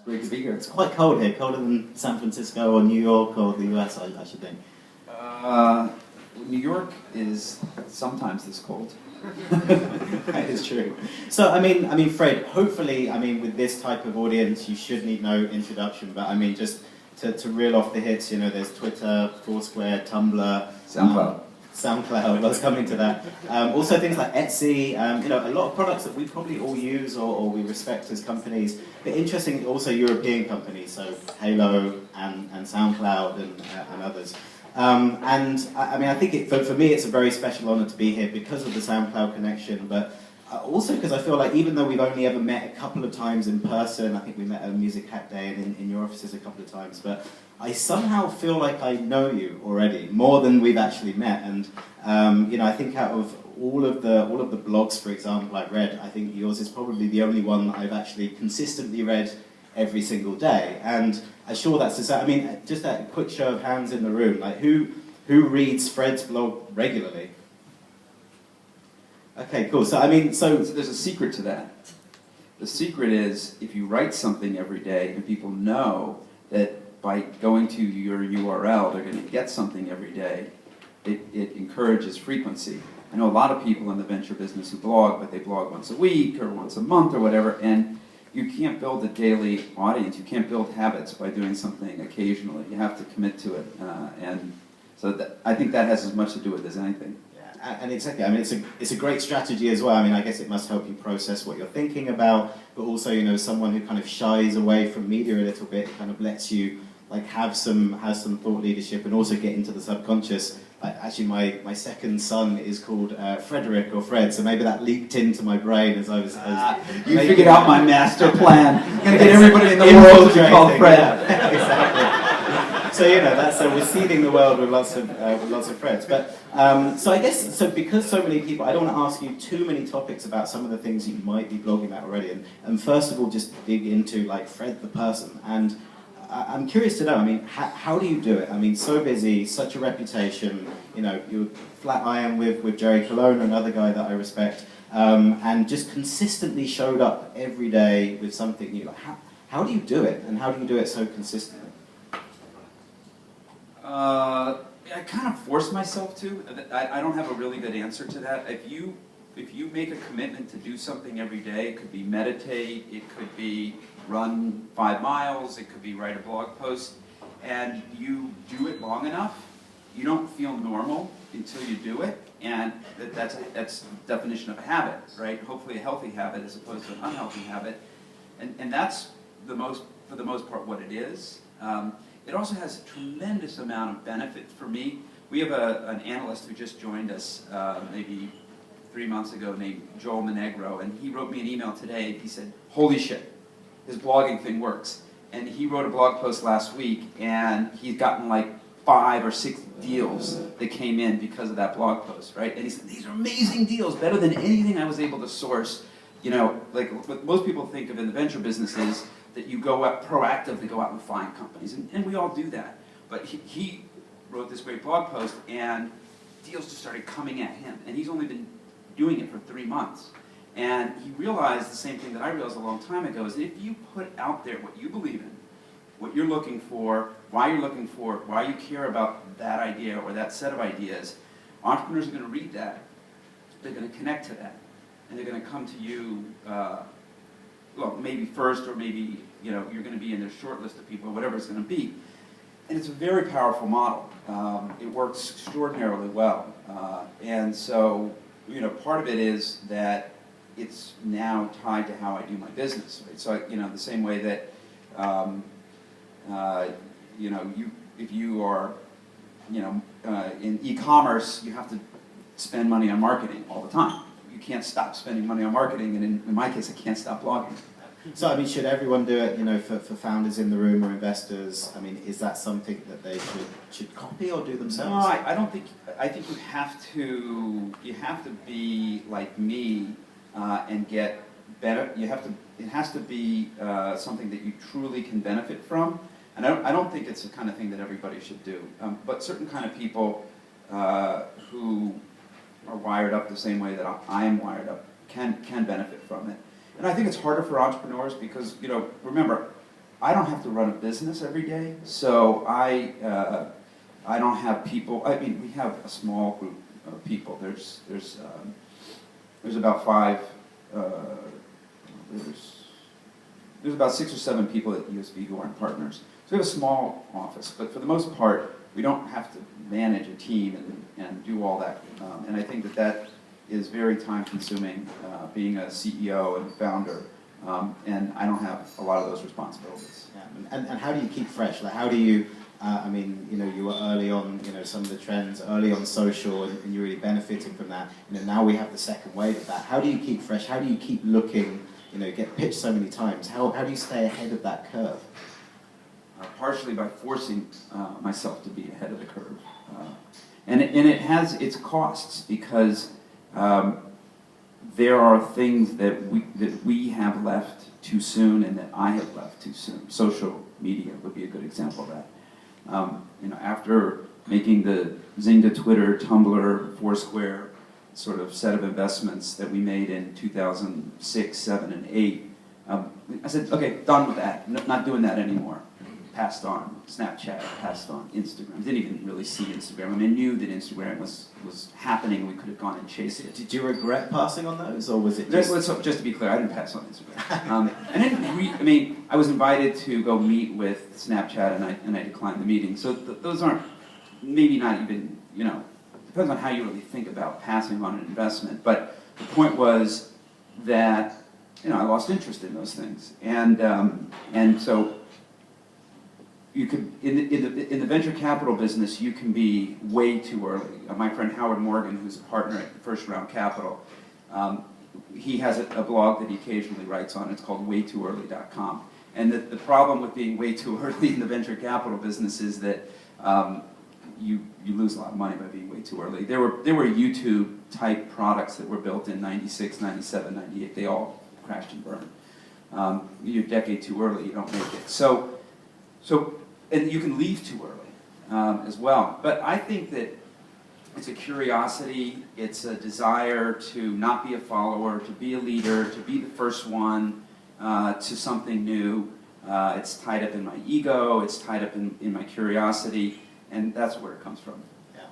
Great to be here. It's quite cold here, colder than San Francisco or New York or the US, I should think. New York is sometimes this cold. That is true. So, I mean, Fred, hopefully, with this type of audience, you should need no introduction, but just to reel off the hits, there's Twitter, Foursquare, Tumblr, SoundCloud, I was coming to that. Also things like Etsy, a lot of products that we probably all use or we respect as companies, but interesting, also European companies, so Halo and SoundCloud and others. I think for me it's a very special honor to be here because of the SoundCloud connection, but also because I feel like even though we've only ever met a couple of times in person, I think we met at a Music Hack Day and in your offices a couple of times, but I somehow feel like I know you already, more than we've actually met. And I think out of all of the blogs, for example, I've read, I think yours is probably the only one that I've actually consistently read every single day. And I'm sure that's just a quick show of hands in the room, like who reads Fred's blog regularly? Okay, cool. So there's a secret to that. The secret is if you write something every day and people know that by going to your URL they're going to get something every day, it encourages frequency. I know a lot of people in the venture business who blog, but they blog once a week or once a month or whatever, and you can't build a daily audience. You can't build habits by doing something occasionally. You have to commit to it, and so I think that has as much to do with it as anything. And exactly, it's a great strategy as well. I guess it must help you process what you're thinking about, but also, someone who kind of shies away from media a little bit, kind of lets you have some thought leadership and also get into the subconscious. Actually, my second son is called Frederick or Fred, so maybe that leaked into my brain as I was. You figured out my master plan. I'm gonna get everybody in the world to be called Fred. Yeah, exactly. So we're seeding the world with lots of Freds. But so I guess because so many people, I don't want to ask you too many topics about some of the things you might be blogging about already. And first of all, just dig into Fred the person. And I'm curious to know. How do you do it? So busy, such a reputation. You're flat iron with Jerry Colonna, another guy that I respect, and just consistently showed up every day with something new. How do you do it, and how do you do it so consistently? I kind of force myself to. I don't have a really good answer to that. If you make a commitment to do something every day, it could be meditate, it could be run 5 miles, it could be write a blog post, and you do it long enough, you don't feel normal until you do it, and that's the definition of a habit, right? Hopefully a healthy habit as opposed to an unhealthy habit, and that's for the most part what it is. It also has a tremendous amount of benefit for me. We have an analyst who just joined us maybe 3 months ago named Joel Monegro, and he wrote me an email today. He said, holy shit, his blogging thing works. And he wrote a blog post last week, and he's gotten 5 or 6 deals that came in because of that blog post, right? And he said, these are amazing deals, better than anything I was able to source. What most people think of in the venture business is that you go out proactively go out and find companies, and we all do that. But he wrote this great blog post, and deals just started coming at him, and he's only been doing it for 3 months. And he realized the same thing that I realized a long time ago, is that if you put out there what you believe in, what you're looking for, why you care about that idea or that set of ideas, entrepreneurs are going to read that, they're going to connect to that, and they're going to come to you, maybe first, or maybe you're going to be in their short list of people, or whatever it's going to be. And it's a very powerful model. It works extraordinarily well. And so, part of it is that it's now tied to how I do my business. Right? So, the same way that, if you are, in e-commerce, you have to spend money on marketing all the time. You can't stop spending money on marketing, and in my case, I can't stop blogging. So, should everyone do it, for founders in the room or investors? Is that something that they should copy or do themselves? No, I don't think, I think you have to be like me and get better. It has to be something that you truly can benefit from. And I don't think it's the kind of thing that everybody should do. But certain kind of people who are wired up the same way that I am wired up can benefit from it. And I think it's harder for entrepreneurs because, remember, I don't have to run a business every day, so I don't have people. I mean, we have a small group of people. There's about five. There's about 6 or 7 people at USV who aren't partners. So we have a small office, but for the most part, we don't have to manage a team and do all that. And I think that is very time-consuming, being a CEO and founder. And I don't have a lot of those responsibilities. Yeah. And how do you keep fresh? Like, how do you? I mean, you know, you were early on, you know, some of the trends, early on social, and you're really benefiting from that. You know, now we have the second wave of that. How do you keep fresh? How do you keep looking? You know, get pitched so many times. How do you stay ahead of that curve? Partially by forcing myself to be ahead of the curve, and it has its costs, because there are things that we have left too soon and that I have left too soon. Social media would be a good example of that. You know, after making the Zynga, Twitter, Tumblr, Foursquare sort of set of investments that we made in 2006, 7, and 8, I said, okay, done with that. Not doing that anymore. Passed on Snapchat, passed on Instagram. Didn't even really see Instagram. I mean, I knew that Instagram was happening. We could have gone and chased it. Did you regret passing on those, or was it just... So, just to be clear, I didn't pass on Instagram. I mean, I was invited to go meet with Snapchat, and I declined the meeting. So those aren't, maybe not even, you know, depends on how you really think about passing on an investment. But the point was that, you know, I lost interest in those things, and so you could, in the venture capital business, you can be way too early. My friend Howard Morgan, who's a partner at First Round Capital, he has a blog that he occasionally writes on. It's called waytooearly.com. And the problem with being way too early in the venture capital business is that you lose a lot of money by being way too early. There were YouTube type products that were built in 96, 97, 98. They all crashed and burned. You're a decade too early, you don't make it. So and you can leave too early as well. But I think that it's a curiosity, it's a desire to not be a follower, to be a leader, to be the first one to something new. It's tied up in my ego, it's tied up in my curiosity, and that's where it comes from.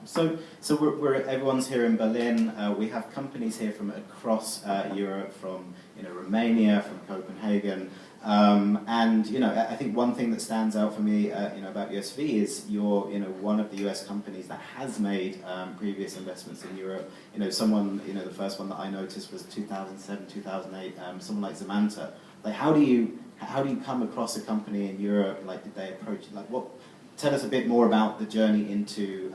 So everyone's here in Berlin. We have companies here from across Europe, from Romania, from Copenhagen, and I think one thing that stands out for me, about USV is you're one of the US companies that has made previous investments in Europe. The first one that I noticed was 2007, 2008. Someone like Zamanta. Like, how do you come across a company in Europe? Like, did they approach you? Like, what? Tell us a bit more about the journey into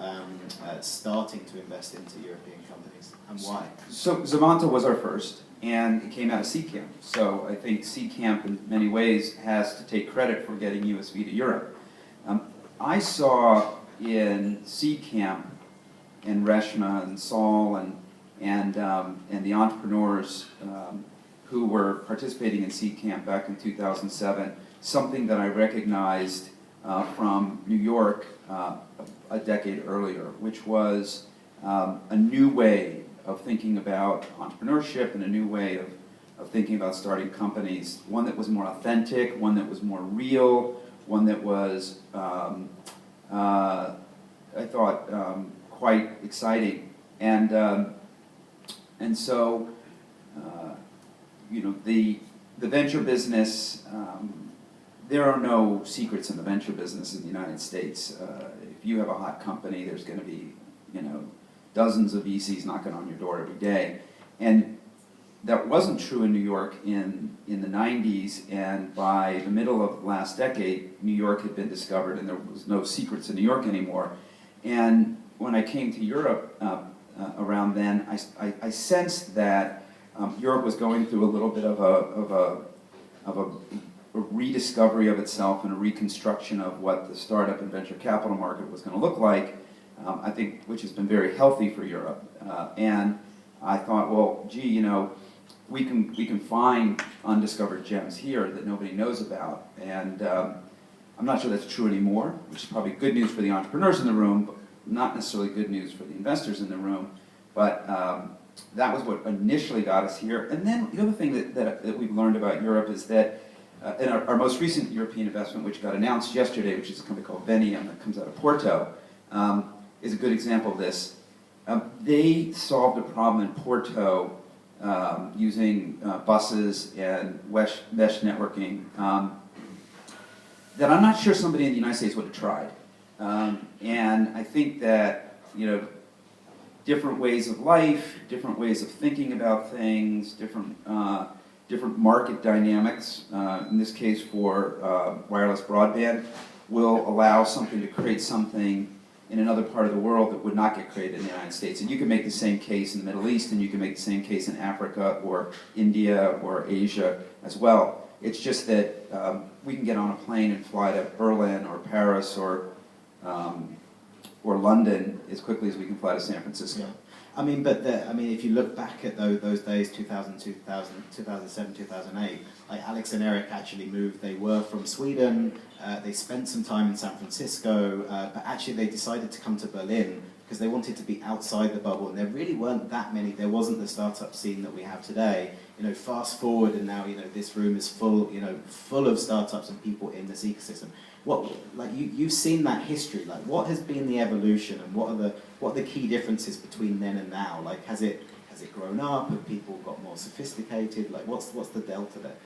starting to invest into European companies and why. So Zamanta was our first, and it came out of Seedcamp. So I think Seedcamp in many ways has to take credit for getting USV to Europe. I saw in Seedcamp and Reshma and Saul and the entrepreneurs who were participating in Seedcamp back in 2007 something that I recognized from New York a decade earlier, which was a new way of thinking about entrepreneurship and a new way of thinking about starting companies, one that was more authentic, one that was more real, one that was, I thought, quite exciting. And so, the venture business, there are no secrets in the venture business in the United States. If you have a hot company, there's going to be, dozens of VCs knocking on your door every day. And that wasn't true in New York in the 90s, and by the middle of last decade, New York had been discovered and there was no secrets in New York anymore. And when I came to Europe around then, I sensed that Europe was going through a little bit of a rediscovery of itself and a reconstruction of what the startup and venture capital market was going to look like, I think, which has been very healthy for Europe. And I thought, well, gee, we can find undiscovered gems here that nobody knows about. And I'm not sure that's true anymore, which is probably good news for the entrepreneurs in the room, but not necessarily good news for the investors in the room. But that was what initially got us here. And then the other thing that we've learned about Europe is that and our most recent European investment, which got announced yesterday, which is a company called Venium that comes out of Porto, is a good example of this. They solved a problem in Porto using buses and mesh networking that I'm not sure somebody in the United States would have tried. And I think that, different ways of life, different ways of thinking about things, different market dynamics, in this case for wireless broadband, will allow something to create something in another part of the world that would not get created in the United States. And you can make the same case in the Middle East, and you can make the same case in Africa or India or Asia as well. It's just that we can get on a plane and fly to Berlin or Paris or London as quickly as we can fly to San Francisco. Yeah. I mean, if you look back at those days, 2007, 2008, like Alex and Eric actually moved. They were from Sweden. They spent some time in San Francisco, but actually they decided to come to Berlin because they wanted to be outside the bubble. And there really weren't that many. There wasn't the startup scene that we have today. Fast forward, and now this room is full of startups and people in this ecosystem. You've seen that history. Like, what has been the evolution, and what are the key differences between then and now? Like, has it grown up? Have people got more sophisticated? Like, what's the delta there?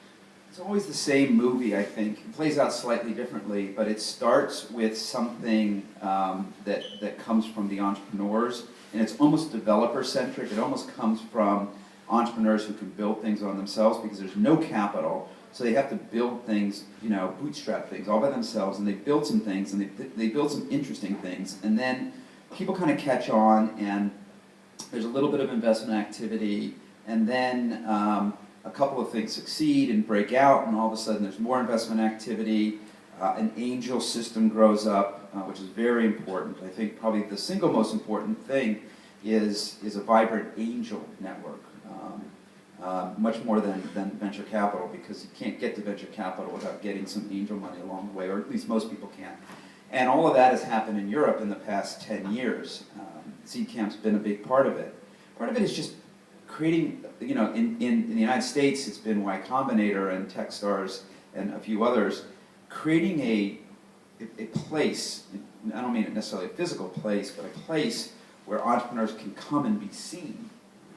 It's always the same movie, I think. It plays out slightly differently, but it starts with something that comes from the entrepreneurs, and it's almost developer-centric. It almost comes from entrepreneurs who can build things on themselves because there's no capital, so they have to build things, bootstrap things all by themselves, and they build some things, and they build some interesting things, and then people kind of catch on, and there's a little bit of investment activity, and then a couple of things succeed and break out, and all of a sudden there's more investment activity. An angel system grows up, which is very important. I think probably the single most important thing is a vibrant angel network, much more than venture capital, because you can't get to venture capital without getting some angel money along the way, or at least most people can't. And all of that has happened in Europe in the past 10 years. Seedcamp's been a big part of it. Part of it is just creating, in the United States, it's been Y Combinator and Techstars and a few others, creating a place, I don't mean necessarily a physical place, but a place where entrepreneurs can come and be seen,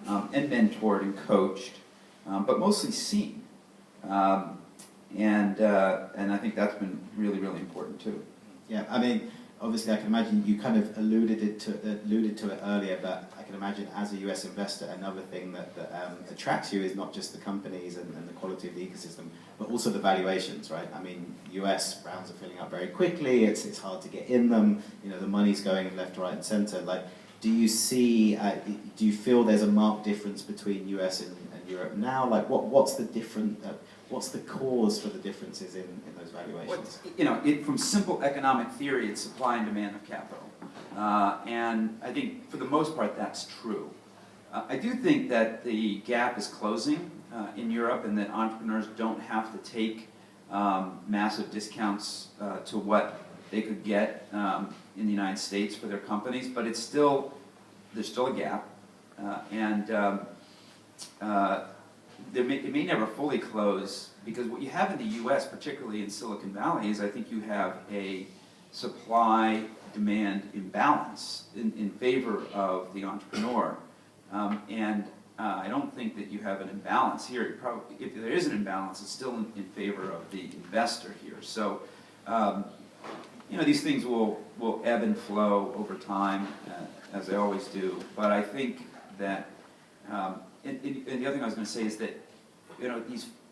and mentored and coached, but mostly seen. And I think that's been really, really important too. Yeah, I mean, obviously I can imagine you kind of alluded to it earlier, but I can imagine as a US investor, another thing that attracts you is not just the companies and the quality of the ecosystem, but also the valuations, right? I mean, US rounds are filling up very quickly, it's hard to get in them, the money's going left, right and center. Like, do you feel there's a marked difference between US and Europe now? Like, what's the cause for the differences in those valuations? From simple economic theory, it's supply and demand of capital. And I think for the most part that's true. I do think that the gap is closing in Europe, and that entrepreneurs don't have to take massive discounts to what they could get in the United States for their companies, but there's still a gap. It may never fully close, because what you have in the U.S., particularly in Silicon Valley, is I think you have a supply-demand imbalance in favor of the entrepreneur. I don't think that you have an imbalance here. If there is an imbalance, it's still in favor of the investor here. So, these things will ebb and flow over time, as they always do. But I think that, and the other thing I was going to say is that,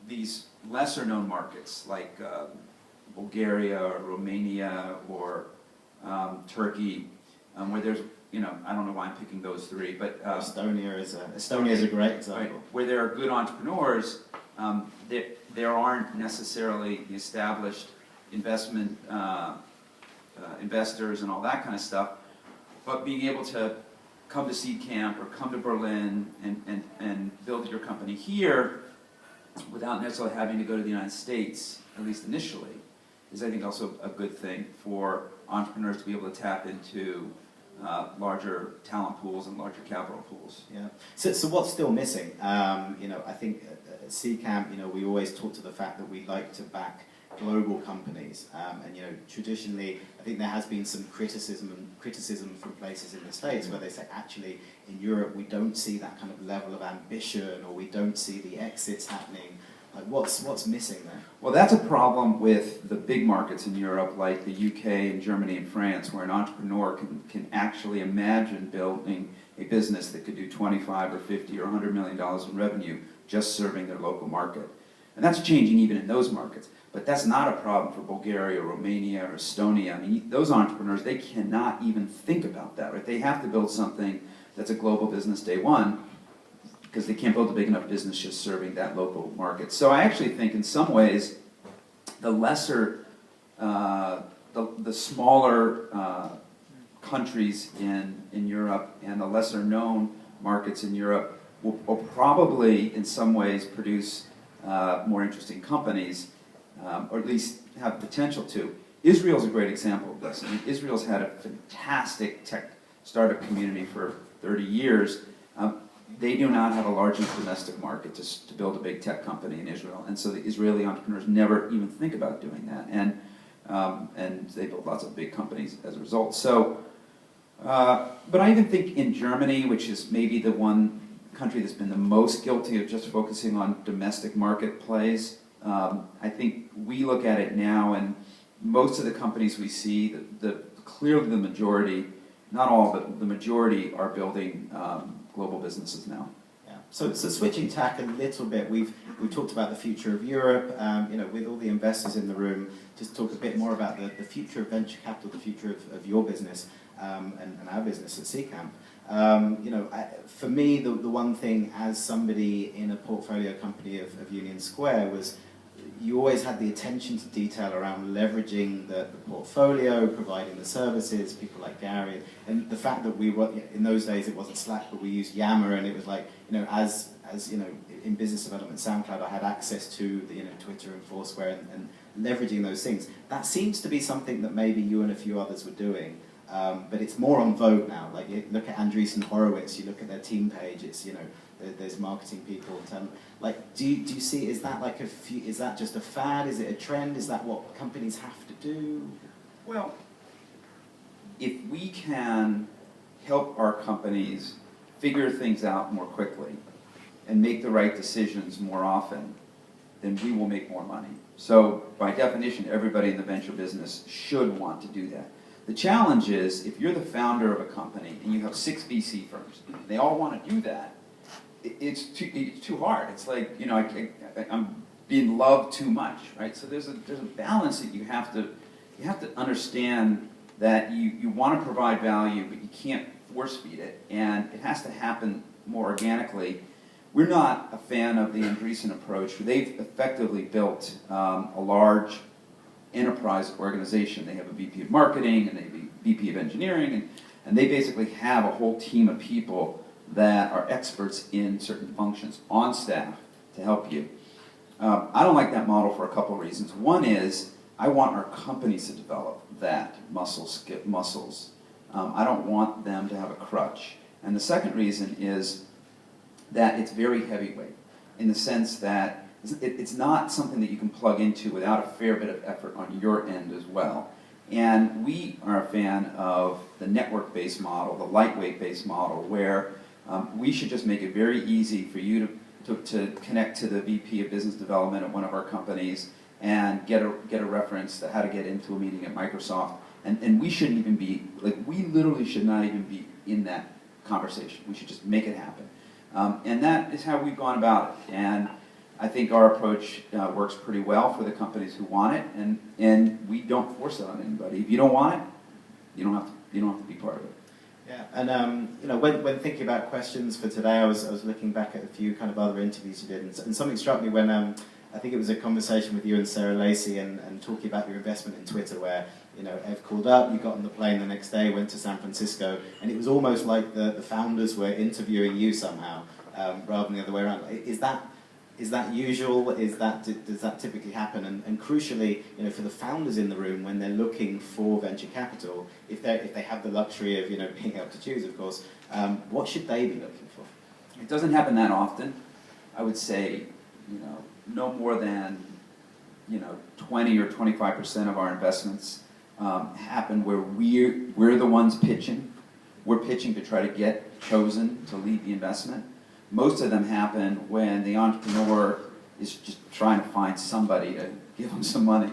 these lesser-known markets like Bulgaria or Romania or Turkey, where there's, I don't know why I'm picking those three, but Estonia is a great example. Right, where there are good entrepreneurs, there aren't necessarily the established investment investors and all that kind of stuff, but being able to come to Seedcamp or come to Berlin and build your company here without necessarily having to go to the United States, at least initially, is I think also a good thing for entrepreneurs to be able to tap into larger talent pools and larger capital pools. Yeah. So what's still missing? I think at Seedcamp, we always talk to the fact that we like to back global companies, and traditionally, I think there has been some criticism from places in the States where they say, actually, in Europe we don't see that kind of level of ambition, or we don't see the exits happening. Like, what's missing there? Well, that's a problem with the big markets in Europe, like the UK and Germany and France, where an entrepreneur can actually imagine building a business that could do 25 or 50 or $100 million in revenue just serving their local market. And that's changing even in those markets. But that's not a problem for Bulgaria, Romania, or Estonia. I mean, those entrepreneurs, they cannot even think about that, right? They have to build something that's a global business day one, because they can't build a big enough business just serving that local market. So I actually think in some ways, the lesser, the smaller countries in Europe and the lesser known markets in Europe will probably in some ways produce more interesting companies, or at least have potential to. Israel's a great example of this. I mean, Israel's had a fantastic tech startup community for 30 years. They do not have a large enough domestic market to build a big tech company in Israel, and so the Israeli entrepreneurs never even think about doing that, and they build lots of big companies as a result. So, but I even think in Germany, which is maybe the one country that's been the most guilty of just focusing on domestic market plays, I think we look at it now, and most of the companies we see, clearly the majority, not all, but the majority are building global businesses now. Yeah. So switching tack a little bit, we've talked about the future of Europe. With all the investors in the room, just talk a bit more about the future of venture capital, the future of your business and our business at Seedcamp. For me, the one thing as somebody in a portfolio company of Union Square was you always had the attention to detail around leveraging the portfolio, providing the services, people like Gary, and the fact that we were, in those days it wasn't Slack, but we used Yammer, and it was like, as in business development, SoundCloud, I had access to the, Twitter and Foursquare and leveraging those things. That seems to be something that maybe you and a few others were doing. But it's more on vogue now. Like, you look at Andreessen Horowitz, you look at their team page, it's, there's marketing people. Do you see, is that is that just a fad? Is it a trend? Is that what companies have to do? Well, if we can help our companies figure things out more quickly and make the right decisions more often, then we will make more money. So by definition, everybody in the venture business should want to do that. The challenge is, if you're the founder of a company and you have 6 VC firms, they all want to do that, it's too hard. It's like, I'm being loved too much, right? So there's a balance that you have to understand, that you want to provide value, but you can't force feed it, and it has to happen more organically. We're not a fan of the Andreessen approach. They've effectively built a large enterprise organization. They have a VP of marketing and a VP of engineering, and they basically have a whole team of people that are experts in certain functions on staff to help you. I don't like that model for a couple of reasons. One is, I want our companies to develop that muscles. I don't want them to have a crutch. And the second reason is that it's very heavyweight, in the sense that it's not something that you can plug into without a fair bit of effort on your end as well. And we are a fan of the network-based model, the lightweight-based model, where we should just make it very easy for you to connect to the VP of business development at one of our companies and get a reference to how to get into a meeting at Microsoft. And we shouldn't even be, we literally should not even be in that conversation. We should just make it happen. And that is how we've gone about it. And I think our approach works pretty well for the companies who want it, and we don't force it on anybody. If you don't want it, you don't have to be part of it. Yeah, and when thinking about questions for today, I was looking back at a few kind of other interviews you did, and something struck me when I think it was a conversation with you and Sarah Lacey, and talking about your investment in Twitter, where Ev called up, you got on the plane the next day, went to San Francisco, and it was almost like the founders were interviewing you somehow, rather than the other way around. Is that is that usual? Does that typically happen? And crucially, for the founders in the room, when they're looking for venture capital, if they have the luxury of being able to choose, of course, what should they be looking for? It doesn't happen that often. I would say, no more than 20 or 25% of our investments happen where we're the ones pitching. We're pitching to try to get chosen to lead the investment. Most of them happen when the entrepreneur is just trying to find somebody to give them some money,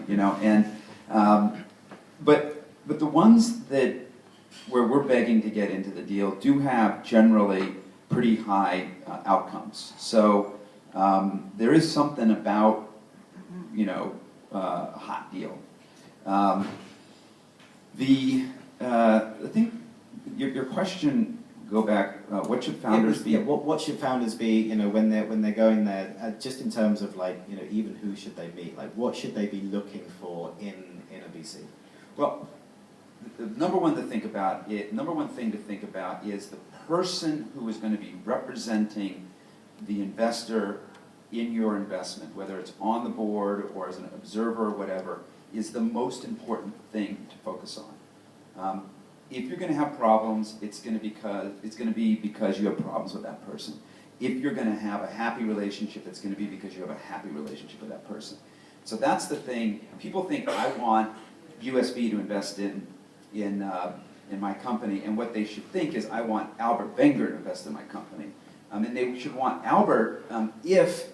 but the ones where we're begging to get into the deal do have generally pretty high outcomes. So there is something about a hot deal. I think your question. Go back. What should founders be? Yeah, what should founders be? When they're going there, just in terms of even who should they meet? What should they be looking for in a VC? Well, the number one thing to think about is the person who is going to be representing the investor in your investment, whether it's on the board or as an observer or whatever, is the most important thing to focus on. If you're going to have problems, it's going to be because you have problems with that person. If you're going to have a happy relationship, it's going to be because you have a happy relationship with that person. So that's the thing. People think I want USV to invest in my company, and what they should think is I want Albert Wenger to invest in my company. And they should want Albert if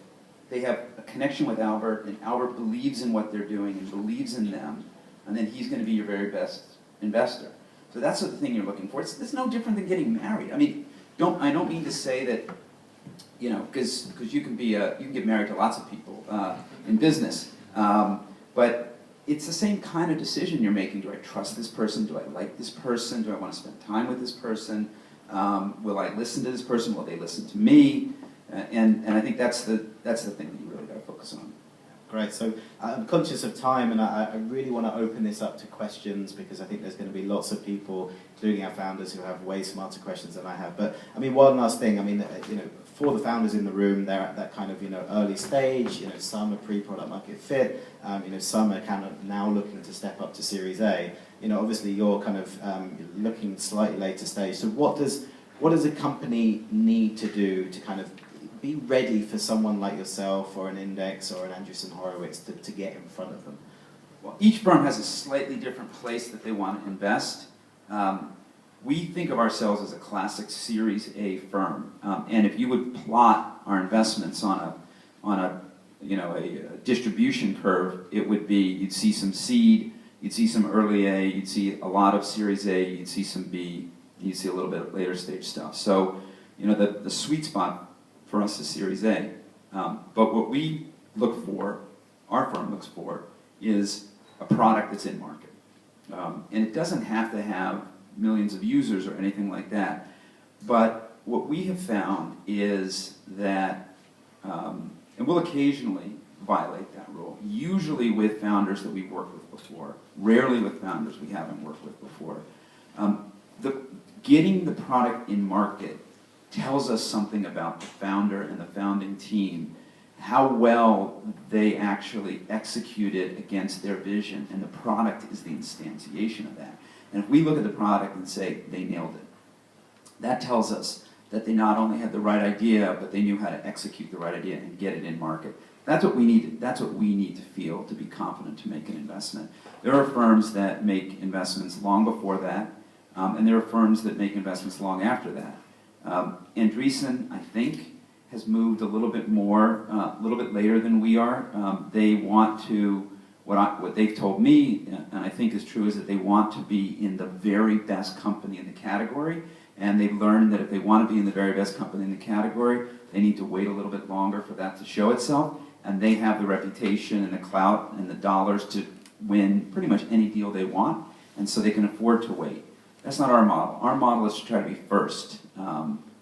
they have a connection with Albert, and Albert believes in what they're doing and believes in them, and then he's going to be your very best investor. So that's the thing you're looking for. It's no different than getting married. I mean, I don't mean to say that, because you can get married to lots of people in business, but it's the same kind of decision you're making. Do I trust this person? Do I like this person? Do I want to spend time with this person? Will I listen to this person? Will they listen to me? And I think that's the thing that you really got to focus on. Great. So I'm conscious of time, and I really want to open this up to questions, because I think there's going to be lots of people, including our founders, who have way smarter questions than I have. But I mean, one last thing. I mean, for the founders in the room, they're at that kind of early stage. Some are pre-product market fit. Some are kind of now looking to step up to Series A. Obviously you're kind of looking slightly later stage. So what does a company need to do to kind of be ready for someone like yourself or an Index or an Andreessen Horowitz to get in front of them? Well, each firm has a slightly different place that they want to invest. We think of ourselves as a classic Series A firm, and if you would plot our investments on a distribution curve, it would be you'd see some seed, you'd see some early A, you'd see a lot of Series A, you'd see some B, you'd see a little bit of later stage stuff. So the sweet spot for us is Series A. But what we look for, our firm looks for, is a product that's in market. And it doesn't have to have millions of users or anything like that. But what we have found is that, and we'll occasionally violate that rule, usually with founders that we've worked with before, rarely with founders we haven't worked with before. Getting the product in market tells us something about the founder and the founding team, how well they actually executed against their vision, and the product is the instantiation of that. And if we look at the product and say, they nailed it, that tells us that they not only had the right idea, but they knew how to execute the right idea and get it in market. That's what we need. That's what we need to feel to be confident to make an investment. There are firms that make investments long before that, and there are firms that make investments long after that. Andreessen, I think, has moved a little bit more, a little bit later than we are. They want to, what they've told me, and I think is true, is that they want to be in the very best company in the category, and they've learned that if they want to be in the very best company in the category, they need to wait a little bit longer for that to show itself, and they have the reputation and the clout and the dollars to win pretty much any deal they want, and so they can afford to wait. That's not our model. Our model is to try to be first.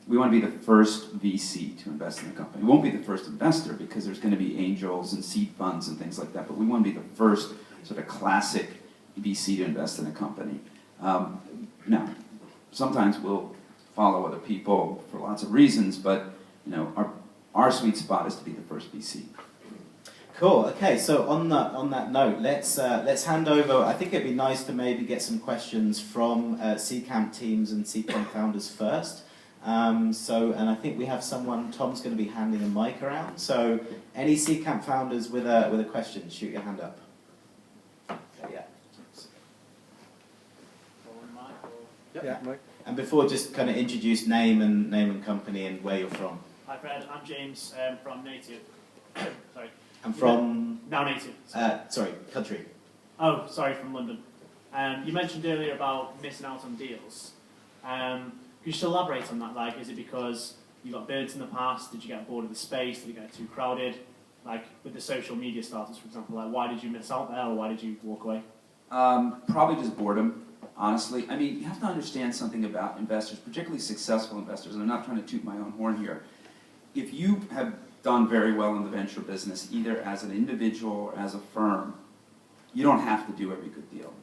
We want to be the first VC to invest in a company. We won't be the first investor because there's going to be angels and seed funds and things like that, but we want to be the first sort of classic VC to invest in a company. Now, sometimes we'll follow other people for lots of reasons, but our sweet spot is to be the first VC. Cool. Okay. So on that note, let's hand over. I think it'd be nice to maybe get some questions from Seedcamp teams and Seedcamp founders first. And I think we have someone. Tom's going to be handing a mic around. So any Seedcamp founders with a question, shoot your hand up. Yeah. Yeah, Mike. And before, just kind of introduce name and company and where you're from. Hi Fred, I'm James from Native. Sorry. I'm from. Now Native. Sorry, country. Oh, sorry, from London. You mentioned earlier about missing out on deals. Could you just elaborate on that? Like, is it because you got birds in the past? Did you get bored of the space? Did it get too crowded? Like with the social media startups, for example, like why did you miss out there, or why did you walk away? Probably just boredom. Honestly, I mean, you have to understand something about investors, particularly successful investors, and I'm not trying to toot my own horn here. If you have done very well in the venture business, either as an individual or as a firm, you don't have to do every good deal.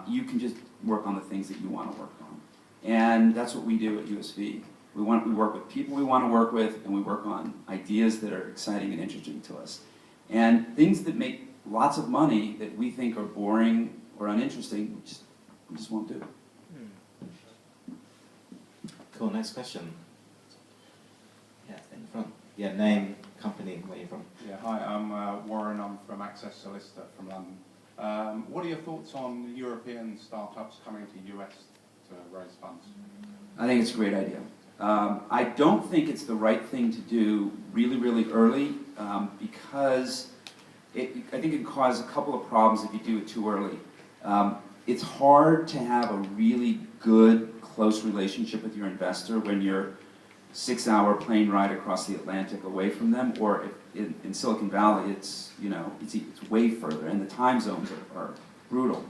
You can just work on the things that you want to work on. And that's what we do at USV. We work with people we want to work with, and we work on ideas that are exciting and interesting to us. And things that make lots of money that we think are boring or uninteresting, we just won't do. Cool. Next question. Yeah, in the front. Yeah, name, company, where you're from. Yeah, hi, I'm Warren. I'm from Access Solicitor from London. What are your thoughts on European startups coming to US to raise funds? I think it's a great idea. I don't think it's the right thing to do really, really early because I think it can cause a couple of problems if you do it too early. It's hard to have a really good, close relationship with your investor when you're 6-hour plane ride across the Atlantic away from them, or if in Silicon Valley it's way further, and the time zones are brutal.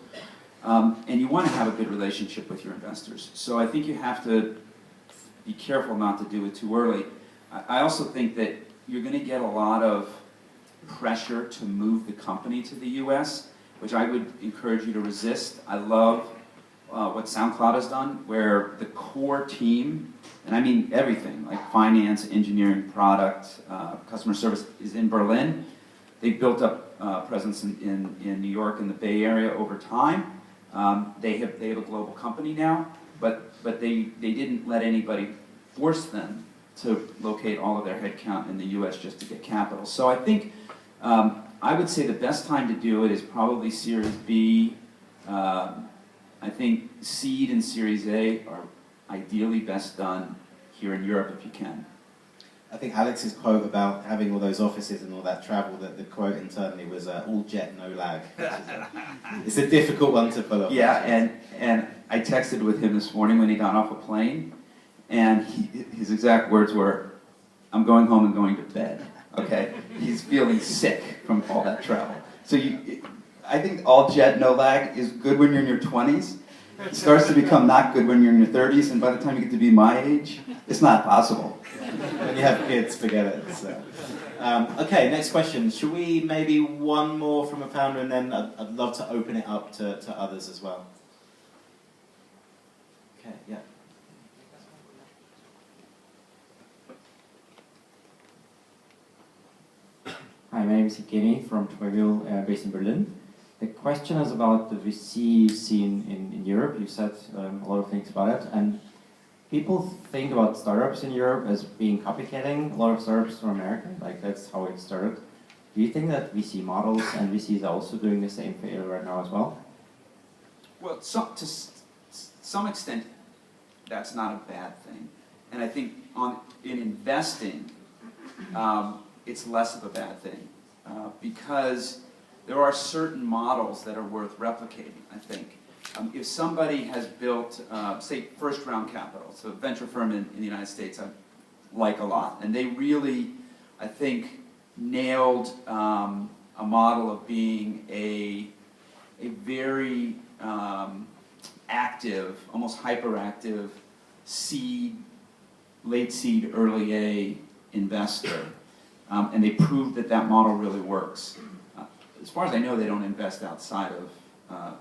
And you want to have a good relationship with your investors. So I think you have to be careful not to do it too early. I also think that you're going to get a lot of pressure to move the company to the US, which I would encourage you to resist. I love what SoundCloud has done, where the core team, and I mean everything, like finance, engineering, product, customer service, is in Berlin. They've built up presence in New York and the Bay Area over time. They have a global company now, but they didn't let anybody force them to locate all of their headcount in the US just to get capital. So I think I would say the best time to do it is probably Series B. I think seed and Series A are ideally best done here in Europe if you can. I think Alex's quote about having all those offices and all that travel, that the quote internally was all jet, no lag. It's a difficult one to pull off. Yeah, and I texted with him this morning when he got off a plane, and his exact words were, "I'm going home and going to bed." Okay, he's feeling sick from all that travel. So I think all jet, no lag is good when you're in your 20s. It starts to become not good when you're in your 30s, and by the time you get to be my age, it's not possible. When you have kids, forget it. So. Okay, next question. Should we maybe one more from a founder, and then I'd love to open it up to others as well. Okay, yeah. Hi, my name is Evgeny from Treville, based in Berlin. The question is about the VC scene in Europe. You said a lot of things about it, and people think about startups in Europe as being copycatting a lot of startups from America, like that's how it started. Do you think that VC models and VCs are also doing the same thing right now as well? Well, to some extent, that's not a bad thing. And I think in investing, it's less of a bad thing because there are certain models that are worth replicating, I think. If somebody has built, say, first round capital, so a venture firm in the United States I like a lot, and they really, I think, nailed a model of being a very active, almost hyperactive seed, late seed, early A investor. And they proved that that model really works. As far as I know, they don't invest outside of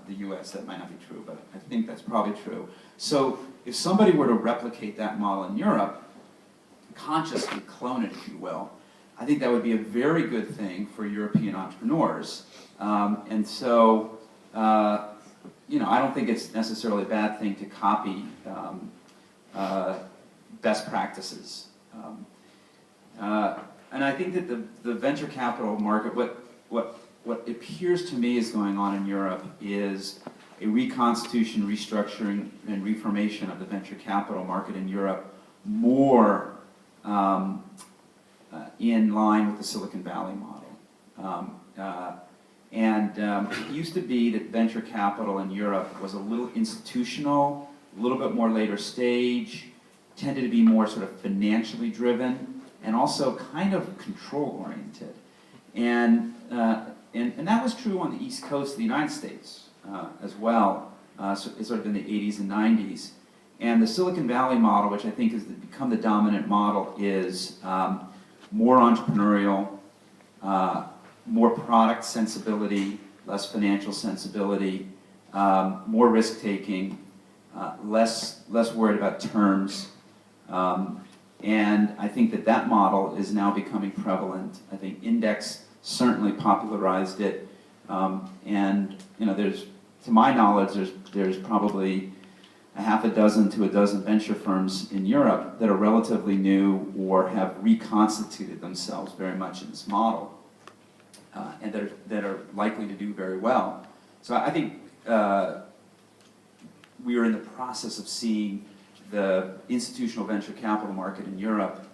the US. That might not be true, but I think that's probably true. So if somebody were to replicate that model in Europe, consciously clone it, if you will, I think that would be a very good thing for European entrepreneurs. And so, you know, I don't think it's necessarily a bad thing to copy best practices. And I think that the venture capital market, what appears to me is going on in Europe is a reconstitution, restructuring, and reformation of the venture capital market in Europe, more in line with the Silicon Valley model. It used to be that venture capital in Europe was a little institutional, a little bit more later stage, tended to be more sort of financially driven, and also kind of control-oriented. And that was true on the East Coast of the United States as well, sort of in the 80s and 90s. And the Silicon Valley model, which I think has become the dominant model, is more entrepreneurial, more product sensibility, less financial sensibility, more risk-taking, less worried about terms. And I think that model is now becoming prevalent. I think Index certainly popularized it. And you know, to my knowledge, there's probably a half a dozen to a dozen venture firms in Europe that are relatively new or have reconstituted themselves very much in this model, and that are likely to do very well. So I think we are in the process of seeing the institutional venture capital market in Europe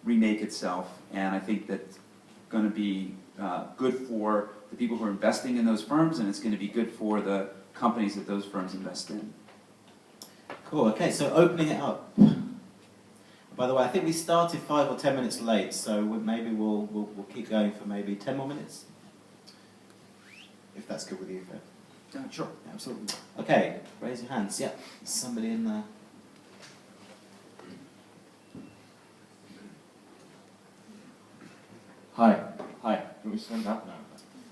remake itself, and I think that's going to be good for the people who are investing in those firms, and it's going to be good for the companies that those firms invest in. Cool, okay, so opening it up. By the way, I think we started 5 or 10 minutes late, so maybe we'll keep going for maybe 10 more minutes. If that's good with you, Fred. Yeah, sure. Absolutely. Okay, raise your hands. Yeah, somebody in there. Hi. Can we stand up now?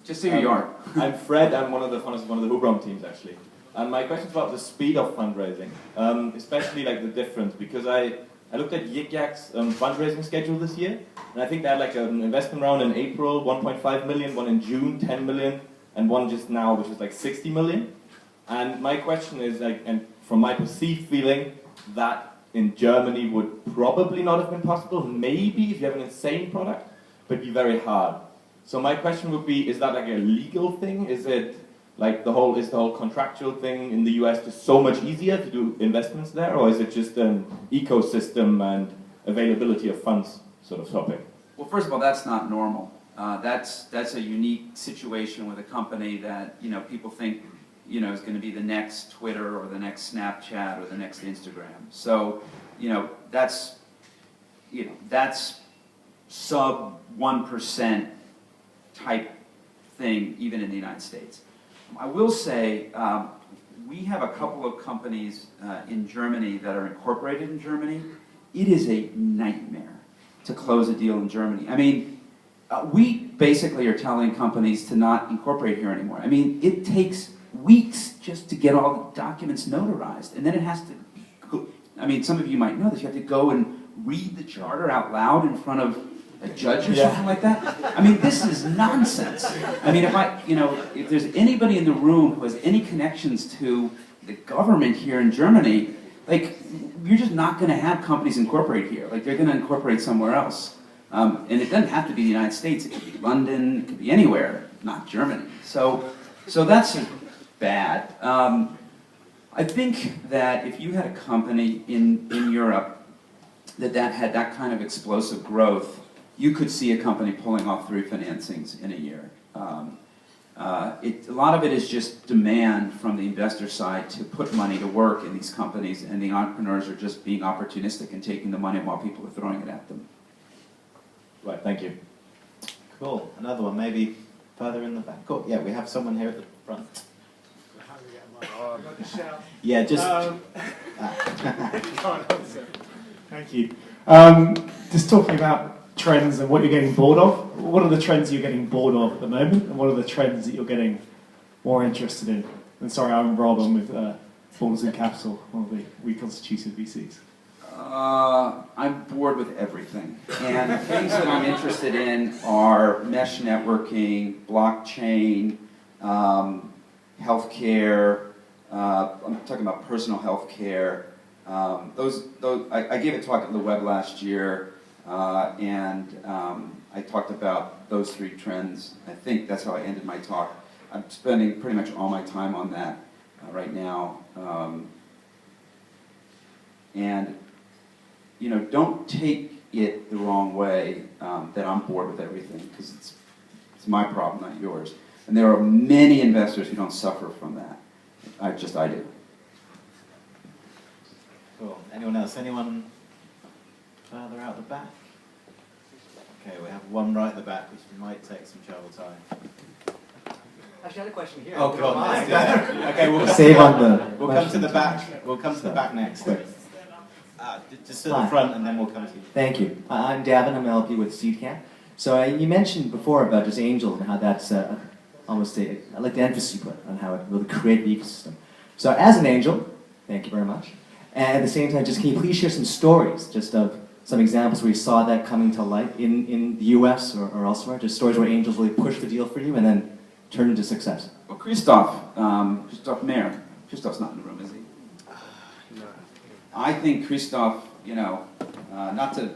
Just so you are. I'm Fred. I'm one of the founders of one of the Hubrom teams, actually. And my question is about the speed of fundraising, especially like the difference, because I looked at Yik Yak's fundraising schedule this year, and I think they had like an investment round in April, 1.5 million, one in June, 10 million, and one just now, which is like 60 million. And my question is, like, and from my perceived feeling, that in Germany would probably not have been possible. Maybe if you have an insane product, but be very hard. So my question would be, is that like a legal thing? Is it like the whole contractual thing in the US just so much easier to do investments there, or is it just an ecosystem and availability of funds sort of topic? Well, first of all, that's not normal. That's a unique situation with a company that, you know, people think, you know, is going to be the next Twitter or the next Snapchat or the next Instagram. So, you know, that's sub 1% type thing, even in the United States. I will say, we have a couple of companies in Germany that are incorporated in Germany. It is a nightmare to close a deal in Germany. I mean, we basically are telling companies to not incorporate here anymore. I mean, it takes weeks just to get all the documents notarized, and then it has to go, I mean, some of you might know this, you have to go and read the charter out loud in front of a judge or something like that. I mean, this is nonsense. I mean, if there's anybody in the room who has any connections to the government here in Germany, like, you're just not going to have companies incorporate here. Like, they're going to incorporate somewhere else. And it doesn't have to be the United States. It could be London. It could be anywhere, not Germany. So that's bad. I think that if you had a company in Europe that had that kind of explosive growth, you could see a company pulling off 3 financings in a year. A lot of it is just demand from the investor side to put money to work in these companies, and the entrepreneurs are just being opportunistic and taking the money while people are throwing it at them. Right, thank you. Cool. Another one, maybe further in the back. Cool. Yeah, we have someone here at the front. Yeah, just... Thank you. Just talking about trends and what you're getting bored of. What are the trends you're getting bored of at the moment, and what are the trends that you're getting more interested in? And sorry, I'm Rob. I'm with Borders and Capital, one of the reconstituted VCs. I'm bored with everything. And the things that I'm interested in are mesh networking, blockchain, healthcare. I'm talking about personal healthcare. I gave a talk at the web last year, and I talked about those 3 trends. I think that's how I ended my talk. I'm spending pretty much all my time on that right now. And you know, don't take it the wrong way that I'm bored with everything, because it's my problem, not yours. And there are many investors who don't suffer from that. I do. Cool. Anyone else? Anyone further out the back? Okay, we have one right at the back, which might take some travel time. Actually, I had a question here. Oh, God. Okay, we'll Save on the We'll come to the back. We'll come to the back next. Just to the front, and then we'll come to you. Thank you. I'm Davin. I'm an LP with Seedcamp. So you mentioned before about just angels and how that's almost I like the emphasis you put on how it will create the ecosystem. So as an angel, thank you very much. And at the same time, just can you please share some stories, just of some examples where you saw that coming to light in the US or elsewhere, just stories where angels really push the deal for you and then turn into success? Well, Christoph Mayer. Christoph's not in the room, is he? I think Christoph, you know, not to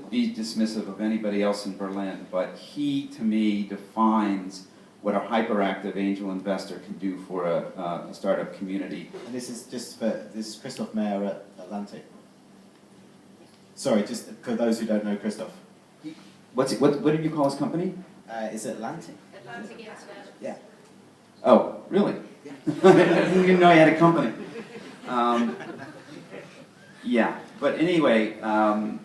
be dismissive of anybody else in Berlin, but he, to me, defines what a hyperactive angel investor can do for a startup community. And this is Christoph Mayer at Atlantic. Sorry, just for those who don't know Christoph. What did you call his company? Is it Atlantic? Atlantic Investment. Yeah. Oh, really? I didn't even know he had a company. Yeah, but anyway, so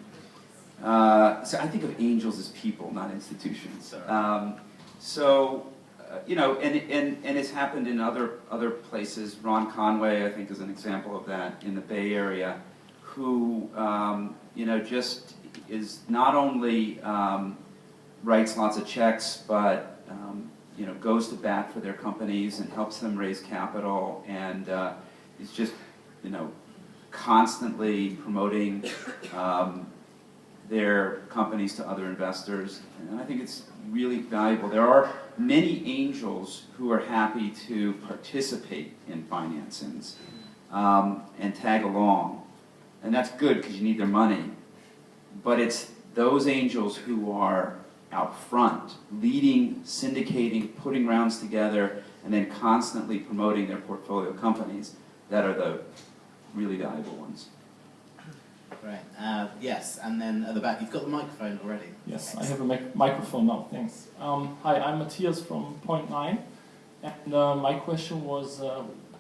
I think of angels as people, not institutions. You know, and it's happened in other places. Ron Conway, I think, is an example of that in the Bay Area, who you know, just is not only writes lots of checks, but you know, goes to bat for their companies and helps them raise capital, and is just, you know, constantly promoting their companies to other investors, and I think it's really valuable. There are many angels who are happy to participate in financings and tag along, and that's good because you need their money, but it's those angels who are out front, leading, syndicating, putting rounds together, and then constantly promoting their portfolio companies that are the really valuable ones. Right. Yes, and then at the back, you've got the microphone already. Yes, I have a microphone now, thanks. Hi, I'm Matthias from Point 9, and my question was,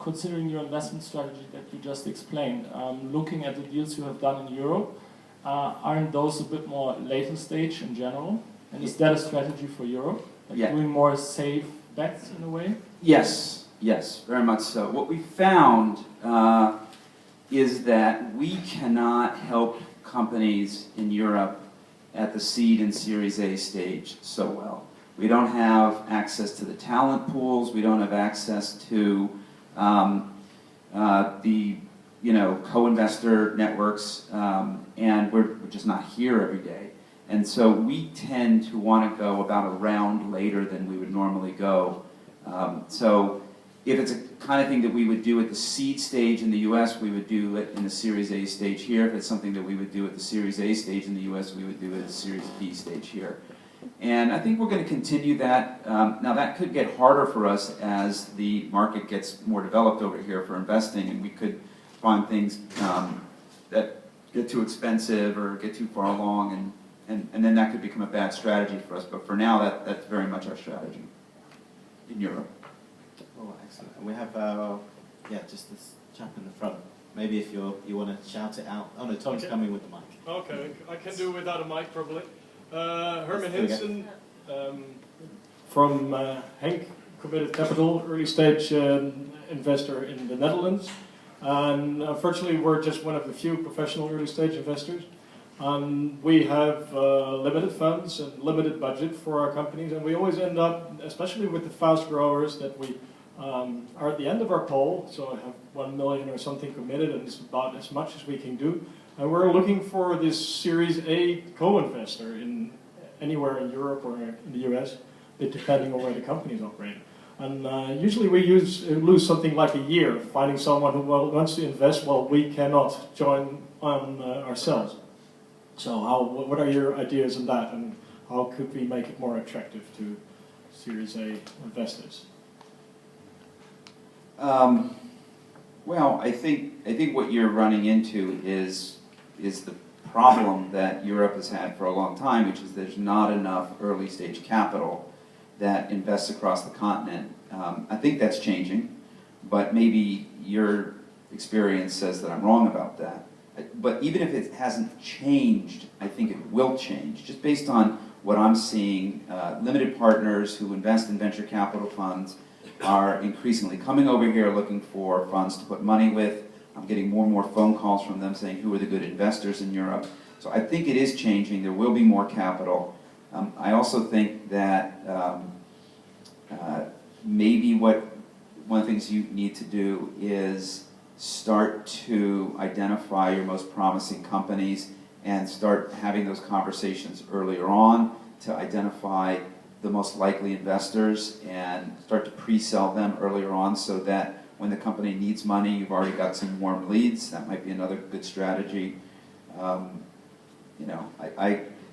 considering your investment strategy that you just explained, looking at the deals you have done in Europe, aren't those a bit more later stage in general? And is that a strategy for Europe? Like doing more safe bets in a way? Yes, yes, very much so. What we found is that we cannot help companies in Europe at the seed and Series A stage so well. We don't have access to the talent pools. We don't have access to the co-investor networks, and we're just not here every day. And so we tend to want to go about a round later than we would normally go. So if it's a kind of thing that we would do at the seed stage in the US, we would do it in the Series A stage here. If it's something that we would do at the Series A stage in the US, we would do it at the Series B stage here. And I think we're going to continue that. Now that could get harder for us as the market gets more developed over here for investing, and we could find things that get too expensive or get too far along, and then that could become a bad strategy for us. But for now, that's very much our strategy in Europe. Oh, excellent. And we have, just this chap in the front. Maybe if you want to shout it out. Oh no, Tom's coming with the mic. Okay, I can do without a mic probably. Herman Hinsen From Henk, Committed Capital, early stage investor in the Netherlands. And unfortunately, we're just one of the few professional early stage investors. We have limited funds and limited budget for our companies, and we always end up, especially with the fast growers, that we are at the end of our poll, so I have 1 million or something committed, and it's about as much as we can do. We're looking for this Series A co-investor in anywhere in Europe or in the US, depending on where the companies operate. And usually we lose something like a year finding someone who wants to invest while we cannot join on ourselves. So what are your ideas on that, and how could we make it more attractive to Series A investors? Well, I think what you're running into is the problem that Europe has had for a long time, which is there's not enough early stage capital that invests across the continent. I think that's changing, but maybe your experience says that I'm wrong about that. But even if it hasn't changed, I think it will change, just based on what I'm seeing. Limited partners who invest in venture capital funds are increasingly coming over here looking for funds to put money with. I'm getting more and more phone calls from them saying who are the good investors in Europe. So I think it is changing. There will be more capital. I also think that maybe one of the things you need to do is start to identify your most promising companies and start having those conversations earlier on to identify the most likely investors and start to pre-sell them earlier on so that when the company needs money, you've already got some warm leads. That might be another good strategy.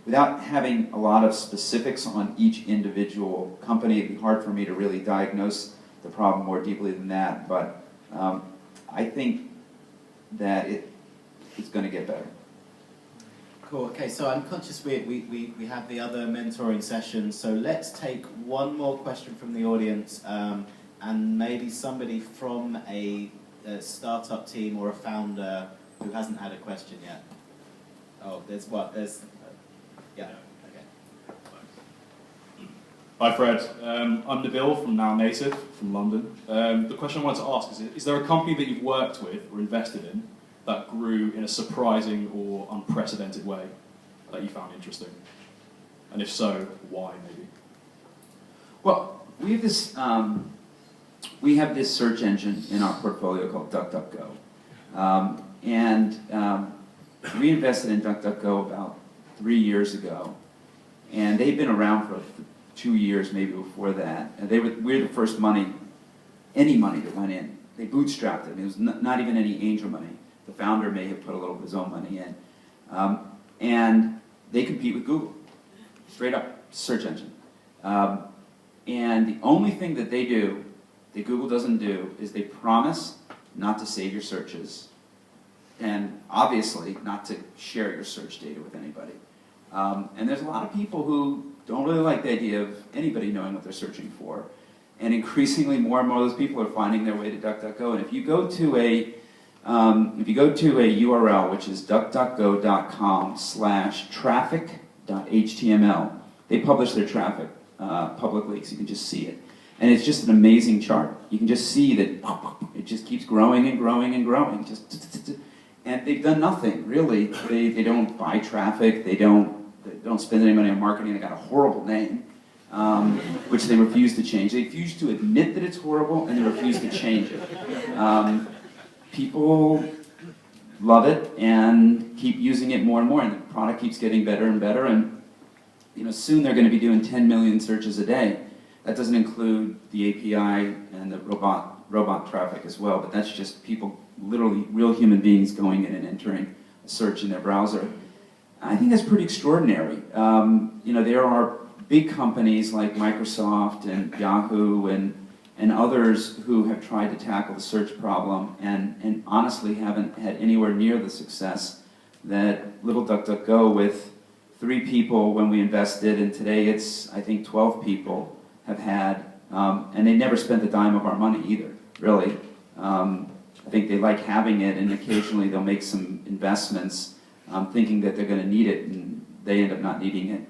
Without having a lot of specifics on each individual company, it'd be hard for me to really diagnose the problem more deeply than that. But I think that it's going to get better. Cool. Okay, so I'm conscious we have the other mentoring session, so let's take one more question from the audience, and maybe somebody from a startup team or a founder who hasn't had a question yet. Oh, yeah. Okay. Hi Fred, I'm Nabil from Now Native from London. The question I wanted to ask is there a company that you've worked with or invested in that grew in a surprising or unprecedented way that you found interesting? And if so, why maybe? Well, we have this search engine in our portfolio called DuckDuckGo. We invested in DuckDuckGo about 3 years ago. And they've been around for 2 years, maybe before that. And we're the first any money that went in. They bootstrapped it. It was not even any angel money. The founder may have put a little of his own money in. And they compete with Google. Straight up search engine. And the only thing that they do, that Google doesn't do, is they promise not to save your searches. And obviously not to share your search data with anybody. And there's a lot of people who don't really like the idea of anybody knowing what they're searching for. And increasingly more and more of those people are finding their way to DuckDuckGo. And if you go to a URL, which is duckduckgo.com/traffic.html, they publish their traffic publicly, so you can just see it. And it's just an amazing chart. You can just see that it just keeps growing and growing and growing. And they've done nothing, really. They don't buy traffic. They don't spend any money on marketing. They got a horrible name, which they refuse to change. They refuse to admit that it's horrible, and they refuse to change it. People love it and keep using it more and more, and the product keeps getting better and better. And soon they're going to be doing 10 million searches a day. That doesn't include the API and the robot traffic as well, but that's just people, literally real human beings going in and entering a search in their browser. I think that's pretty extraordinary. There are big companies like Microsoft and Yahoo and others who have tried to tackle the search problem and honestly haven't had anywhere near the success that little DuckDuckGo, with 3 people when we invested, and today it's, I think, 12 people, have had, and they never spent a dime of our money either, really. I think they like having it, and occasionally they'll make some investments thinking that they're going to need it, and they end up not needing it.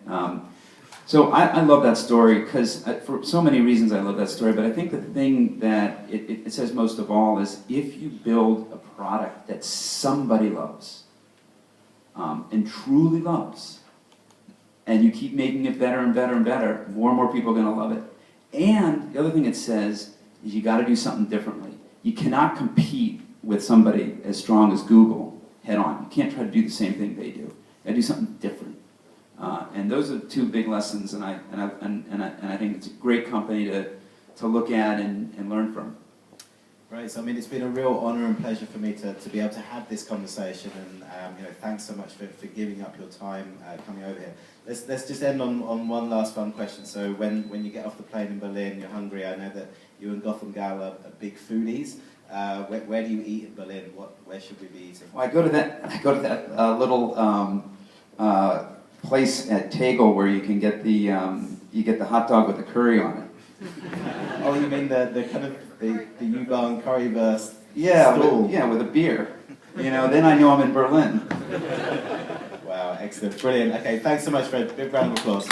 So I love that story, because for so many reasons I love that story, but I think the thing that it says most of all is if you build a product that somebody loves, and truly loves, and you keep making it better and better and better, more and more people are going to love it. And the other thing it says is you got to do something differently. You cannot compete with somebody as strong as Google head on. You can't try to do the same thing they do. You gotta do something different. And those are the two big lessons, and I think it's a great company to look at and learn from. Right, so I mean, it's been a real honour and pleasure for me to be able to have this conversation, and thanks so much for giving up your time coming over here. Let's just end on one last fun question. So when you get off the plane in Berlin, you're hungry. I know that you and Gotham Gal are big foodies. Where do you eat in Berlin? Where should we be eating? Well, I go to that little place at Tegel where you can get the hot dog with the curry on it. Oh, you mean the kind of the U-Bahn currywurst stall? Yeah, with a beer. Then I know I'm in Berlin. Wow, excellent, brilliant. Okay, thanks so much, Fred. Big round of applause.